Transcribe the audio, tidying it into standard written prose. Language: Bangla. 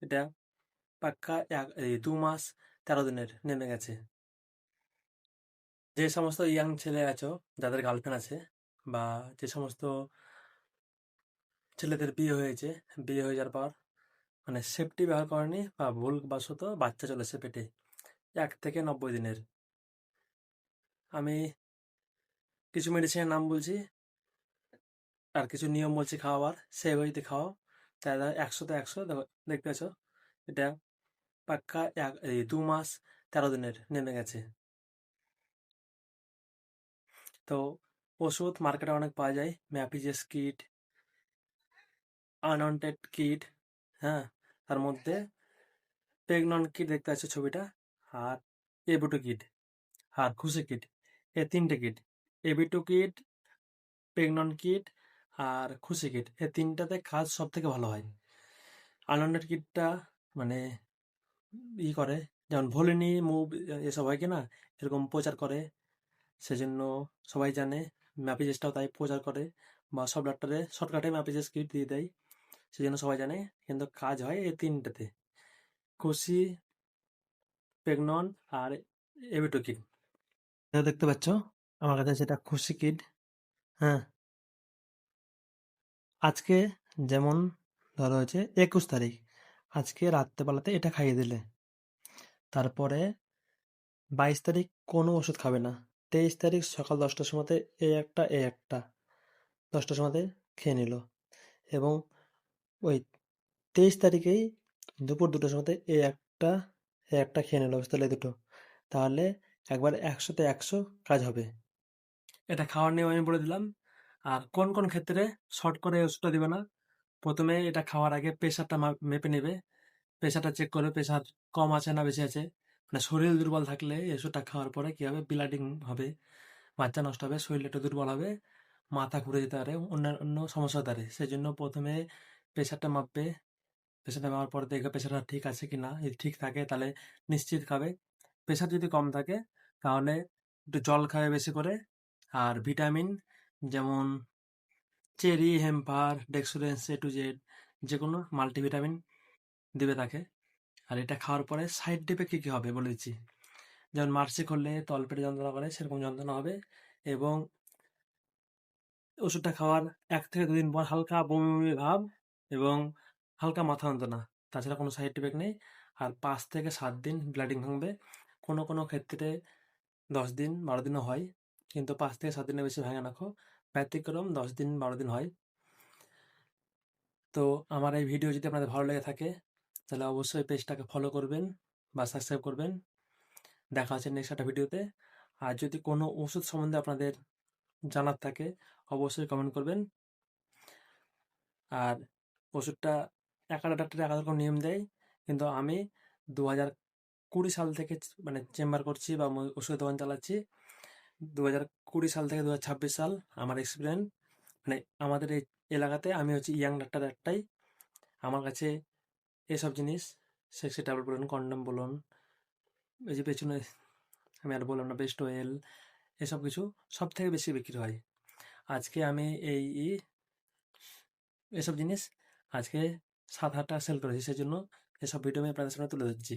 এটা পাক্কা 2 মাস 13 দিনের নেমে গেছে। যে সমস্ত ইয়াং ছেলে আছো যাদের গার্লফ্রেন্ড আছে, বা যে সমস্ত ছেলেদের বিয়ে হয়েছে, বিয়ে হয়ে যাওয়ার পর মানে সেফটি ব্যবহার করেনি বা ভুলবশত বাচ্চা চলেছে পেটে 1 থেকে 90 দিনের। আমি কিছু মেডিসিনের নাম বলছি আর কিছু নিয়ম বলছি খাওয়াবার, সেই বইতে খাও। তাহলে 100-তে 100 দেখতে পাচ্ছ। এটা পাক্কা 2 মাস 13 দিনের নেমে গেছে। তো ওষুধ মার্কেটে অনেক পাওয়া যায়, ম্যাপিজেস কিট, আনওয়ান্টেড কিট, হ্যাঁ, তার মধ্যে প্রেগনন কিট দেখতে পাচ্ছ ছবিটা, আর এবিটু কিট আর খুশি কিট, এই 3টে কিট। এবিটু কিট, প্রেগনন কিট আর খুশি কিট, এই 3টাতে কাজ সব থেকে ভালো হয়। আনওয়ান্টেড কিটটা মানে করে, যেমন ভোলিনি মুভ এসব হয় কি না, এরকম প্রচার করে, সেজন্য সবাই জানে। ম্যাপিজেসটাও তাই প্রচার করে, বা সব ডাক্তারে শর্টকাটে ম্যাপিজেস কিট দিয়ে দেয়, সেজন্য সবাই জানে। কিন্তু কাজ হয় এই 3টাতে, খুশি, প্রেগনন আর এবিটু কিট। এটা দেখতে পাচ্ছ আমার কাছে সেটা খুশি কিট। হ্যাঁ, আজকে যেমন ধরো হচ্ছে 21 তারিখ, আজকে রাত্রেবেলাতে এটা খাইয়ে দিলে, তারপরে 22 তারিখ কোনো ওষুধ খাবে না, 23 তারিখ সকাল 10টার সময়তে এই একটা 10টার সময়তে খেয়ে নিল, এবং ওই 23 তারিখেই দুপুর 2টার সময়তে এই একটা খেয়ে নিল, বুঝতে পারলে দুটো, তাহলে একবার 100-তে 100 কাজ হবে। এটা খাওয়ার নিয়ম আমি বলে দিলাম। আর কোন কোন ক্ষেত্রে শর্ট করে এই ওষুধটা দিবে না, প্রথমে এটা খাওয়ার আগে প্রেশারটা মেপে নেবে, প্রেশারটা চেক করে প্রেশার কম আছে না বেশি আছে। মানে শরীর দুর্বল থাকলে এই ওষুধটা খাওয়ার পরে কী হবে, ব্লিডিং হবে, বাচ্চা নষ্ট হবে, শরীর একটু দুর্বল হবে, মাথা ঘুরে যেতে পারে, অন্যান্য সমস্যা হতে পারে। সেই জন্য প্রথমে প্রেশারটা মাপবে, প্রেশারটা মাপার পর দেখবে প্রেশারটা ঠিক আছে কি না। যদি ঠিক থাকে তাহলে নিশ্চিত খাবে। প্রেশার যদি কম থাকে তাহলে একটু জল খাবে বেশি করে, আর ভিটামিন যেমন চেরি, হেম্পার, ডেক্সোডেন্স, A to Z, যে কোনো মাল্টিভিটামিন দিবে তাকে। আর এটা খাওয়ার পরে সাইড ইফেক্ট কী কী হবে বলে দিচ্ছি। যেমন মার্সি করলে তলপেটে যন্ত্রণা করে, সেরকম যন্ত্রণা হবে, এবং ওষুধটা খাওয়ার 1 থেকে 2 দিন পর হালকা বমি বমি ভাব এবং হালকা মাথা যন্ত্রণা, তাছাড়া কোনো সাইড ইফেক্ট নেই। আর 5 থেকে 7 দিন ব্লিডিং ভাঙবে, কোনো কোনো ক্ষেত্রে 10 দিন 12 দিনও হয়, কিন্তু 5 থেকে 7 দিনের বেশি ভাঙে না, ব্যতিক্রম 10 দিন 12 দিন হয়। তো আমার এই ভিডিও যদি আপনাদের ভালো লেগে থাকে তাহলে অবশ্যই পেজটাকে ফলো করবেন বা সাবস্ক্রাইব করবেন। দেখা হচ্ছে নেক্সট একটা ভিডিওতে। আর যদি কোনো ওষুধ সম্বন্ধে আপনাদের জানার থাকে অবশ্যই কমেন্ট করবেন। আর ওষুধটা এক একটা ডাক্তার এক এক রকম নিয়ম দেয়, কিন্তু আমি 2020 সাল থেকে মানে চেম্বার করছি বা ওষুধের দোকান চালাচ্ছি। 2020 সাল থেকে 2026 সাল আমার এক্সপিরিয়েন্স। মানে আমাদের এই এলাকাতে আমি হচ্ছে ইয়াং ডাক্তার একটাই। আমার কাছে এসব জিনিস, সেক্সি ট্যাবলেট বলুন, কন্ডম বলুন, এই যে পেছনে আমি আর বললাম না, বেস্ট অয়েল, এসব কিছু সব থেকে বেশি বিক্রি হয়। আজকে আমি এসব জিনিস আজকে 7-8 টাকা সেল করেছি, সেই জন্য এসব ভিডিও আমি আপনাদের সামনে তুলে ধরছি।